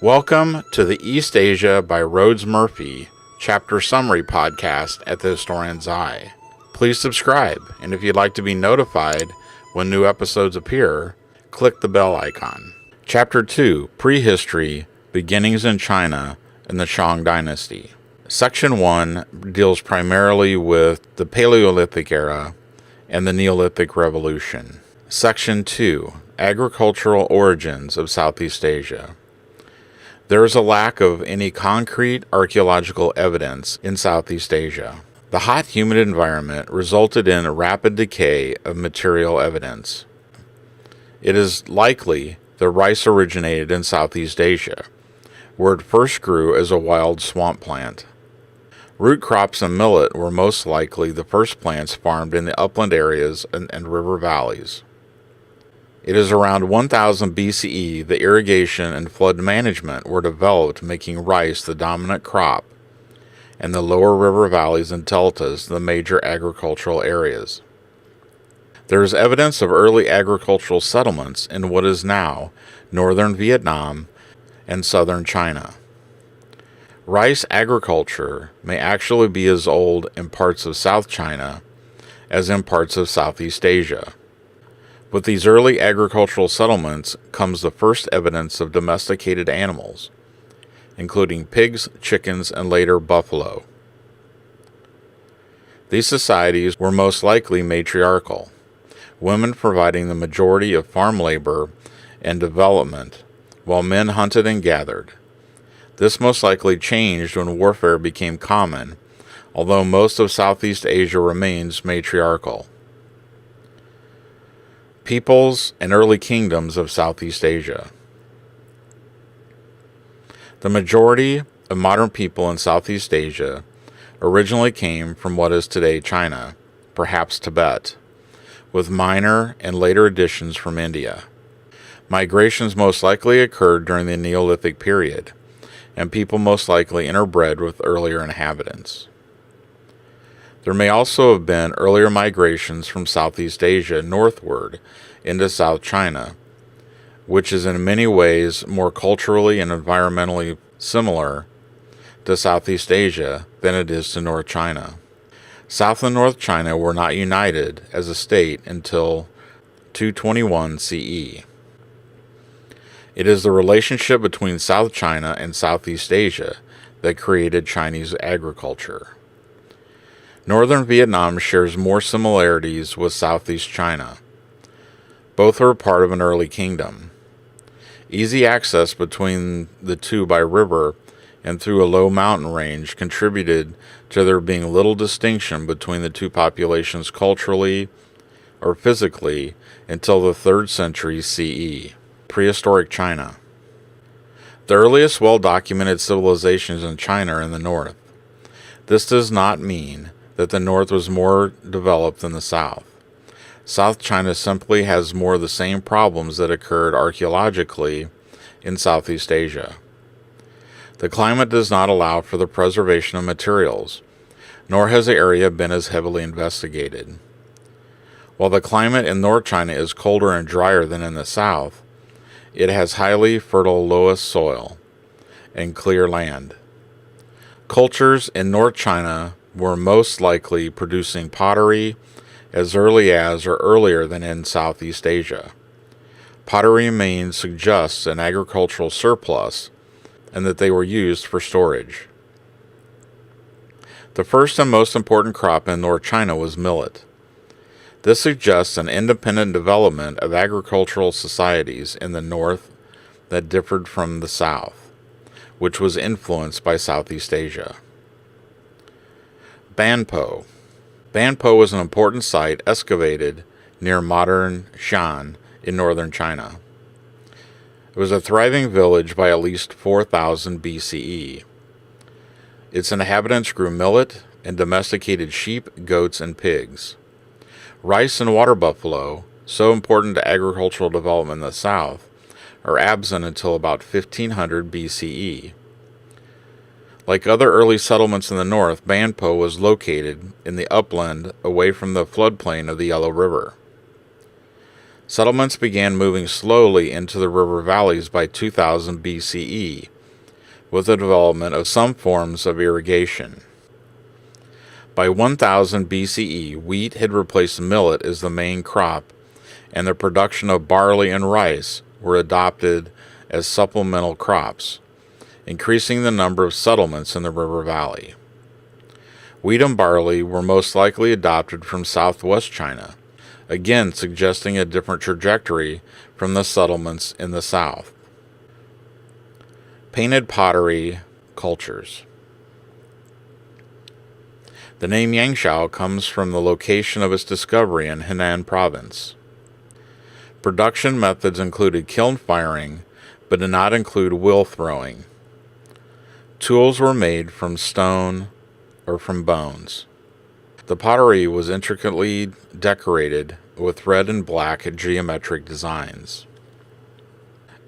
Welcome to the East Asia by Rhodes Murphy Chapter Summary Podcast at the Historian's Eye. Please subscribe, and if you'd like to be notified when new episodes appear, click the bell icon. Chapter 2, Prehistory, Beginnings in China and the Shang Dynasty. Section 1 deals primarily with the Paleolithic era and the Neolithic Revolution. Section 2, Agricultural Origins of Southeast Asia. There is a lack of any concrete archaeological evidence in Southeast Asia. The hot, humid environment resulted in a rapid decay of material evidence. It is likely that rice originated in Southeast Asia, where it first grew as a wild swamp plant. Root crops and millet were most likely the first plants farmed in the upland areas and river valleys. It is around 1000 BCE that irrigation and flood management were developed, making rice the dominant crop, and the lower river valleys and deltas the major agricultural areas. There is evidence of early agricultural settlements in what is now northern Vietnam and southern China. Rice agriculture may actually be as old in parts of South China as in parts of Southeast Asia. With these early agricultural settlements comes the first evidence of domesticated animals, including pigs, chickens, and later buffalo. These societies were most likely matriarchal, women providing the majority of farm labor and development, while men hunted and gathered. This most likely changed when warfare became common, although most of Southeast Asia remains matriarchal. Peoples and early kingdoms of Southeast Asia. The majority of modern people in Southeast Asia originally came from what is today China, perhaps Tibet, with minor and later additions from India. Migrations most likely occurred during the Neolithic period, and people most likely interbred with earlier inhabitants. There may also have been earlier migrations from Southeast Asia northward into South China, which is in many ways more culturally and environmentally similar to Southeast Asia than it is to North China. South and North China were not united as a state until 221 CE. It is the relationship between South China and Southeast Asia that created Chinese agriculture. Northern Vietnam shares more similarities with Southeast China. Both are a part of an early kingdom. Easy access between the two by river and through a low mountain range contributed to there being little distinction between the two populations culturally or physically until the 3rd century CE. Prehistoric China. The earliest well-documented civilizations in China are in the north. This does not mean that the north was more developed than the south. South China simply has more of the same problems that occurred archaeologically in Southeast Asia. The climate does not allow for the preservation of materials, nor has the area been as heavily investigated. While the climate in North China is colder and drier than in the south, it has highly fertile loess soil and clear land. Cultures in North China were most likely producing pottery as early as or earlier than in Southeast Asia. Pottery remains suggests an agricultural surplus and that they were used for storage. The first and most important crop in North China was millet. This suggests an independent development of agricultural societies in the north that differed from the south, which was influenced by Southeast Asia. Banpo. Banpo was an important site excavated near modern Shan in northern China. It was a thriving village by at least 4000 BCE. Its inhabitants grew millet and domesticated sheep, goats, and pigs. Rice and water buffalo, so important to agricultural development in the south, are absent until about 1500 BCE. Like other early settlements in the north, Banpo was located in the upland away from the floodplain of the Yellow River. Settlements began moving slowly into the river valleys by 2000 BCE, with the development of some forms of irrigation. By 1000 BCE, wheat had replaced millet as the main crop, and the production of barley and rice were adopted as supplemental crops, increasing the number of settlements in the river valley. Wheat and barley were most likely adopted from southwest China, again suggesting a different trajectory from the settlements in the south. Painted pottery cultures. The name Yangshao comes from the location of its discovery in Henan province. Production methods included kiln firing, but did not include wheel throwing. Tools were made from stone or from bones. The pottery was intricately decorated with red and black geometric designs.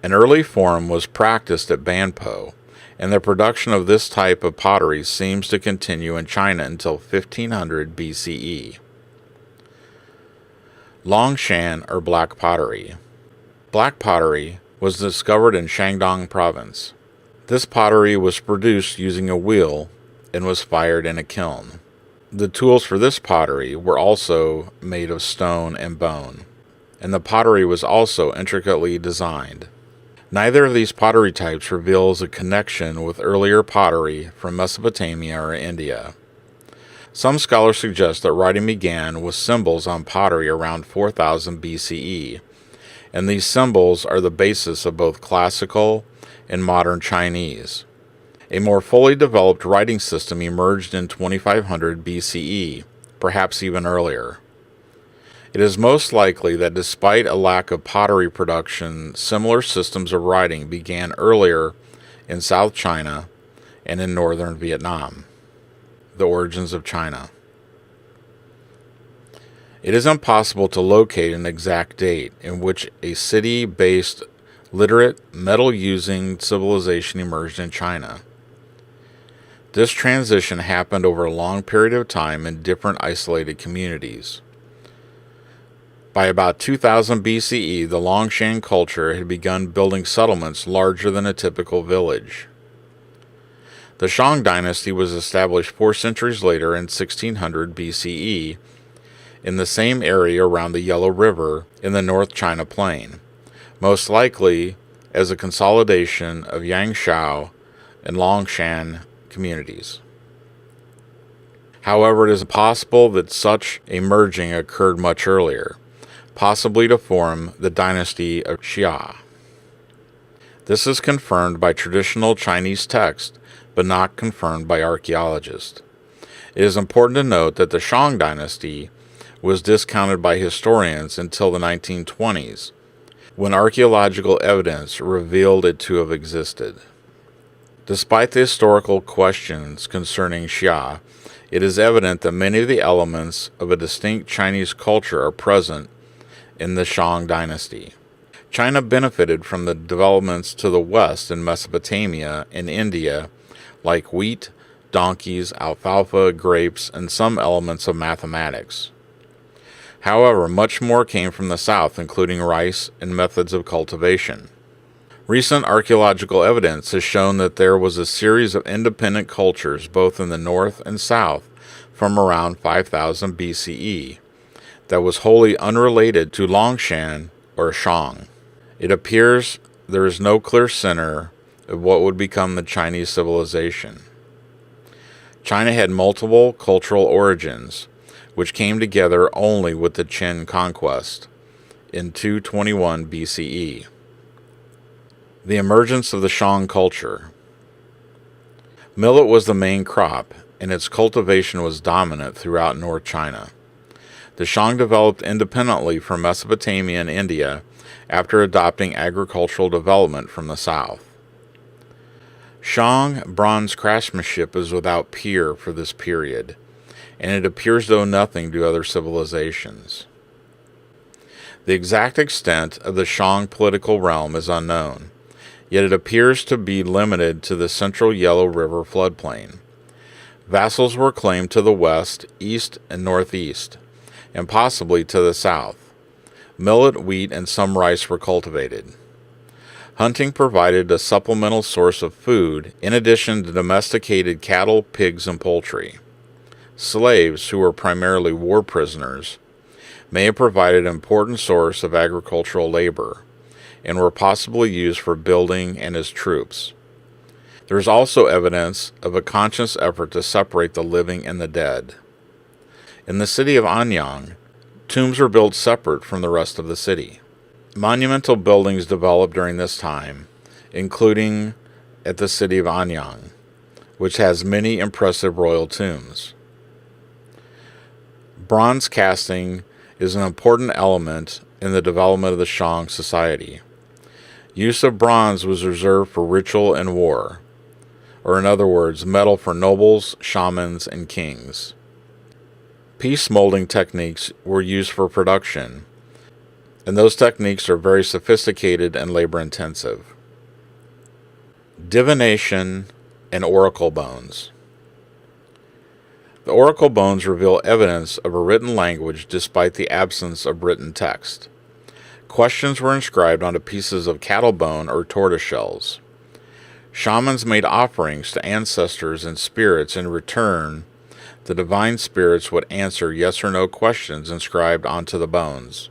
An early form was practiced at Banpo, and the production of this type of pottery seems to continue in China until 1500 BCE. Longshan, or black pottery. Black pottery was discovered in Shandong province. This pottery was produced using a wheel and was fired in a kiln. The tools for this pottery were also made of stone and bone, and the pottery was also intricately designed. Neither of these pottery types reveals a connection with earlier pottery from Mesopotamia or India. Some scholars suggest that writing began with symbols on pottery around 4000 BCE, and these symbols are the basis of both classical and modern Chinese. A more fully developed writing system emerged in 2500 BCE, perhaps even earlier. It is most likely that despite a lack of pottery production, similar systems of writing began earlier in South China and in northern Vietnam. The origins of China. It is impossible to locate an exact date in which a city-based, literate, metal-using civilization emerged in China. This transition happened over a long period of time in different isolated communities. By about 2000 BCE, the Longshan culture had begun building settlements larger than a typical village. The Shang Dynasty was established 4 centuries later in 1600 BCE in the same area around the Yellow River in the North China Plain, most likely as a consolidation of Yangshao and Longshan communities. However, it is possible that such a merging occurred much earlier, possibly to form the dynasty of Xia. This is confirmed by traditional Chinese texts, but not confirmed by archaeologists. It is important to note that the Shang Dynasty was discounted by historians until the 1920s, when archaeological evidence revealed it to have existed. Despite the historical questions concerning Xia, it is evident that many of the elements of a distinct Chinese culture are present in the Shang Dynasty. China benefited from the developments to the west in Mesopotamia and India, like wheat, donkeys, alfalfa, grapes, and some elements of mathematics. However, much more came from the south, including rice and methods of cultivation. Recent archaeological evidence has shown that there was a series of independent cultures both in the north and south from around 5000 BCE that was wholly unrelated to Longshan or Shang. It appears there is no clear center of what would become the Chinese civilization. China had multiple cultural origins, which came together only with the Qin conquest in 221 BCE. The emergence of the Shang culture. Millet was the main crop, and its cultivation was dominant throughout North China. The Shang developed independently from Mesopotamia and India after adopting agricultural development from the south. Shang bronze craftsmanship is without peer for this period, and it appears to owe nothing to other civilizations. The exact extent of the Shang political realm is unknown, yet it appears to be limited to the central Yellow River floodplain. Vassals were claimed to the west, east, and northeast, and possibly to the south. Millet, wheat, and some rice were cultivated. Hunting provided a supplemental source of food in addition to domesticated cattle, pigs, and poultry. Slaves, who were primarily war prisoners, may have provided an important source of agricultural labor and were possibly used for building and as troops. There is also evidence of a conscious effort to separate the living and the dead. In the city of Anyang, tombs were built separate from the rest of the city. Monumental buildings developed during this time, including at the city of Anyang, which has many impressive royal tombs. Bronze casting is an important element in the development of the Shang society. Use of bronze was reserved for ritual and war, or in other words, metal for nobles, shamans, and kings. Piece molding techniques were used for production, and those techniques are very sophisticated and labor-intensive. Divination and oracle bones. The oracle bones reveal evidence of a written language despite the absence of written text. Questions were inscribed onto pieces of cattle bone or tortoise shells. Shamans made offerings to ancestors and spirits. In return, the divine spirits would answer yes or no questions inscribed onto the bones.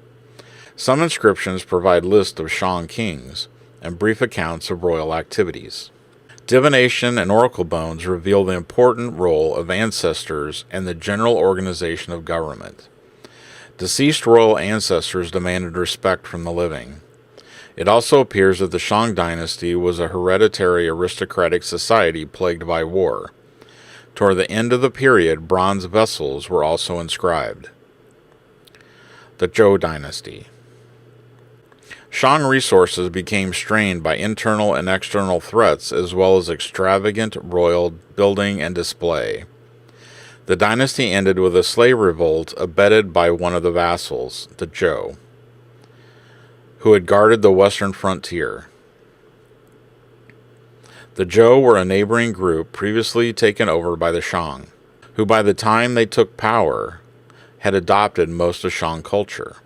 Some inscriptions provide lists of Shang kings and brief accounts of royal activities. Divination and oracle bones reveal the important role of ancestors and the general organization of government. Deceased royal ancestors demanded respect from the living. It also appears that the Shang Dynasty was a hereditary aristocratic society plagued by war. Toward the end of the period, bronze vessels were also inscribed. The Zhou Dynasty. Shang resources became strained by internal and external threats as well as extravagant royal building and display. The dynasty ended with a slave revolt abetted by one of the vassals, the Zhou, who had guarded the western frontier. The Zhou were a neighboring group previously taken over by the Shang, who by the time they took power had adopted most of Shang culture.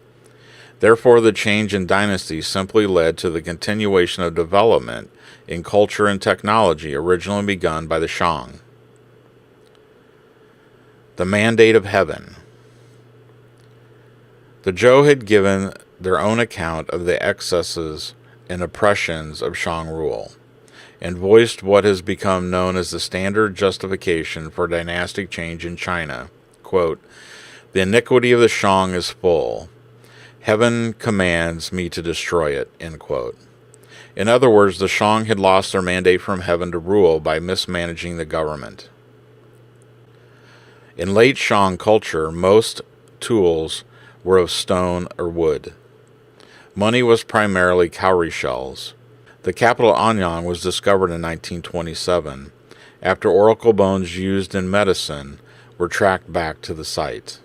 Therefore, the change in dynasty simply led to the continuation of development in culture and technology originally begun by the Shang. The Mandate of Heaven. The Zhou had given their own account of the excesses and oppressions of Shang rule, and voiced what has become known as the standard justification for dynastic change in China. Quote, "The iniquity of the Shang is full. Heaven commands me to destroy it," end quote. In other words, the Shang had lost their mandate from heaven to rule by mismanaging the government. In late Shang culture, most tools were of stone or wood. Money was primarily cowrie shells. The capital Anyang was discovered in 1927, after oracle bones used in medicine were tracked back to the site.